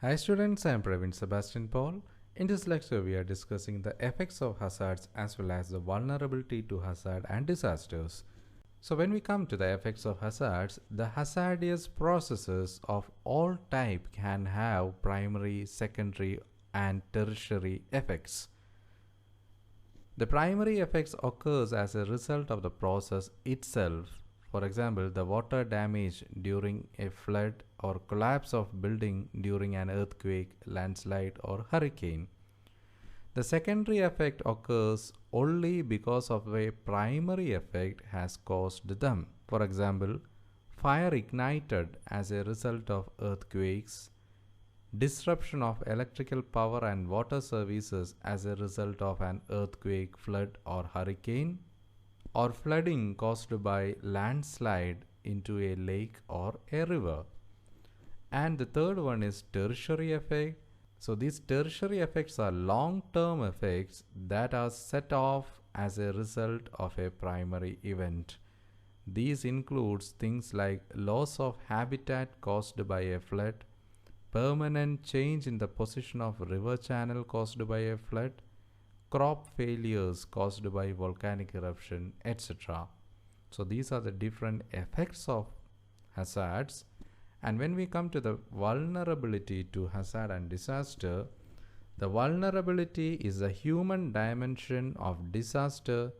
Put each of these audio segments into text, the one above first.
Hi students, I am Praveen Sebastian Paul. In this lecture, we are discussing the effects of hazards as well as the vulnerability to hazard and disasters. So when we come to the effects of hazards, the hazardous processes of all type can have primary, secondary and tertiary effects. The primary effects occurs as a result of the process itself. For example, the water damage during a flood or collapse of building during an earthquake, landslide or hurricane. The secondary effect occurs only because of a primary effect has caused them. For example, fire ignited as a result of earthquakes, disruption of electrical power and water services as a result of an earthquake, flood or hurricane, or flooding caused by landslide into a lake or a river. And the third one is tertiary effect. So these tertiary effects are long-term effects that are set off as a result of a primary event. These includes things like loss of habitat caused by a flood, permanent change in the position of river channel caused by a flood, crop failures caused by volcanic eruption, etc. So these are the different effects of hazards. And when we come to the vulnerability to hazard and disaster, the vulnerability is a human dimension of disaster,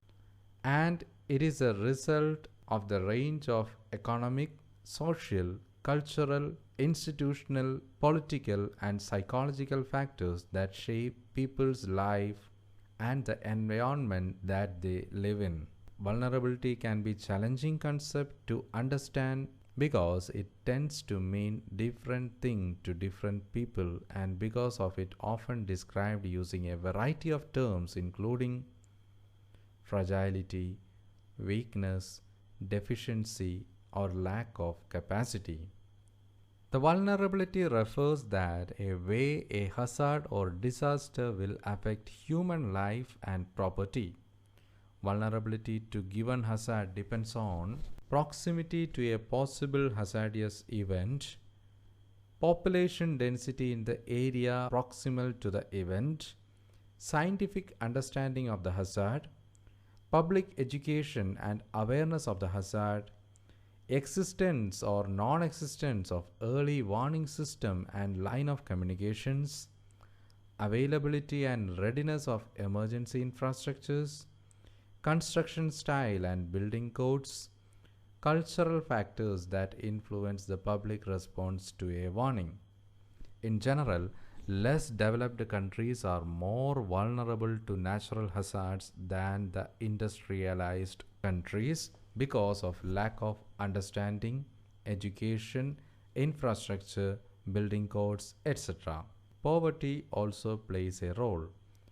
and it is a result of the range of economic, social, cultural, institutional, political, and psychological factors that shape people's life and the environment that they live in. Vulnerability can be a challenging concept to understand because it tends to mean different things to different people, and because of it often described using a variety of terms including fragility, weakness, deficiency, or lack of capacity. The vulnerability refers that a way a hazard or disaster will affect human life and property. Vulnerability to given hazard depends on proximity to a possible hazardous event, population density in the area proximal to the event, scientific understanding of the hazard, public education and awareness of the hazard, existence or non-existence of early warning system and line of communications, availability and readiness of emergency infrastructures, construction style and building codes, cultural factors that influence the public response to a warning. In general, less developed countries are more vulnerable to natural hazards than the industrialized countries because of lack of understanding, education, infrastructure, building codes, etc. Poverty also plays a role,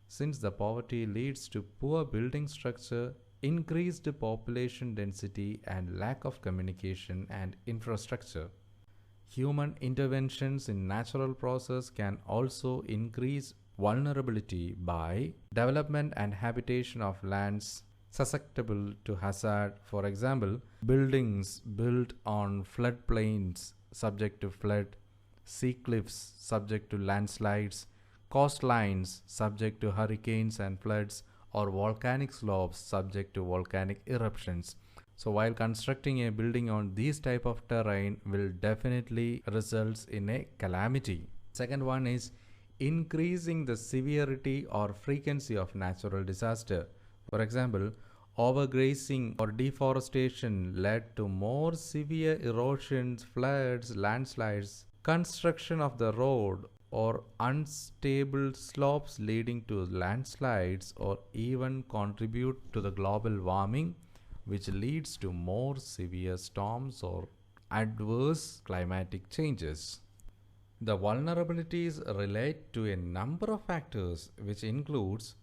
since the poverty leads to poor building structure, increased population density, and lack of communication and infrastructure. Human interventions in natural process can also increase vulnerability by development and habitation of lands susceptible to hazard. For example, buildings built on floodplains subject to flood, sea cliffs subject to landslides, coastlines subject to hurricanes and floods, or volcanic slopes subject to volcanic eruptions. So while constructing a building on these type of terrain will definitely results in a calamity. Second one is increasing the severity or frequency of natural disaster. For example, overgrazing or deforestation led to more severe erosions, floods, landslides, construction of the road or unstable slopes leading to landslides, or even contribute to the global warming, which leads to more severe storms or adverse climatic changes. The vulnerabilities relate to a number of factors, which includes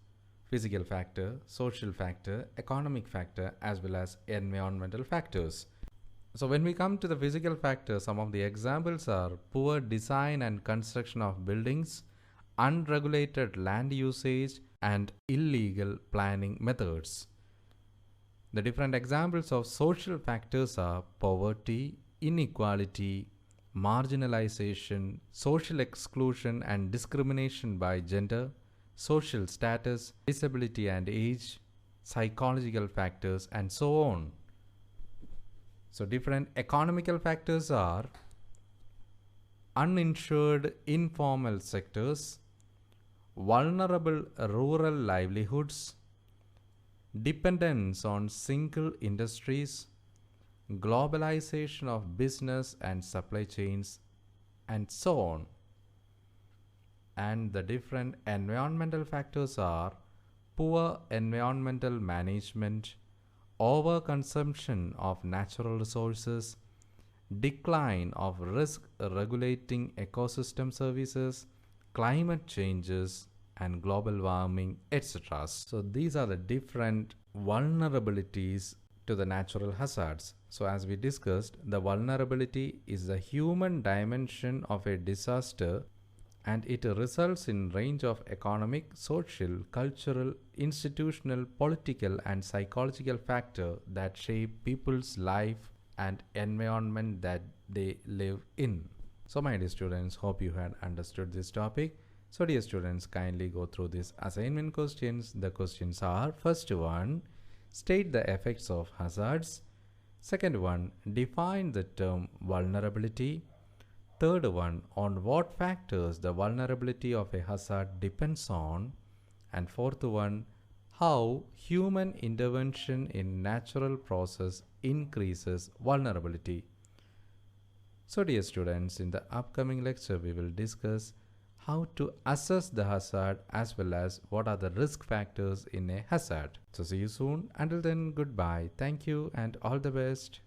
physical factor, social factor, economic factor, as well as environmental factors. So when we come to the physical factors, some of the examples are poor design and construction of buildings, unregulated land usage, and illegal planning methods. The different examples of social factors are poverty, inequality, marginalization, social exclusion and discrimination by gender, social status, disability and age, psychological factors, and so on. So different economical factors are uninsured informal sectors, vulnerable rural livelihoods, dependence on single industries, globalization of business and supply chains, and so on. And the different environmental factors are poor environmental management, overconsumption of natural resources, decline of risk regulating ecosystem services, climate changes, and global warming, etc. So these are the different vulnerabilities to the natural hazards. So as we discussed, the vulnerability is the human dimension of a disaster, and it results in range of economic, social, cultural, institutional, political and psychological factors that shape people's life and environment that they live in. So my dear students, hope you had understood this topic. So dear students, kindly go through these assignment questions. The questions are: first one, state the effects of hazards. Second one, define the term vulnerability. Third one, on what factors the vulnerability of a hazard depends on. And fourth one, how human intervention in natural process increases vulnerability. So dear students, in the upcoming lecture we will discuss how to assess the hazard as well as what are the risk factors in a hazard. So see you soon. Until then, goodbye. Thank you and all the best.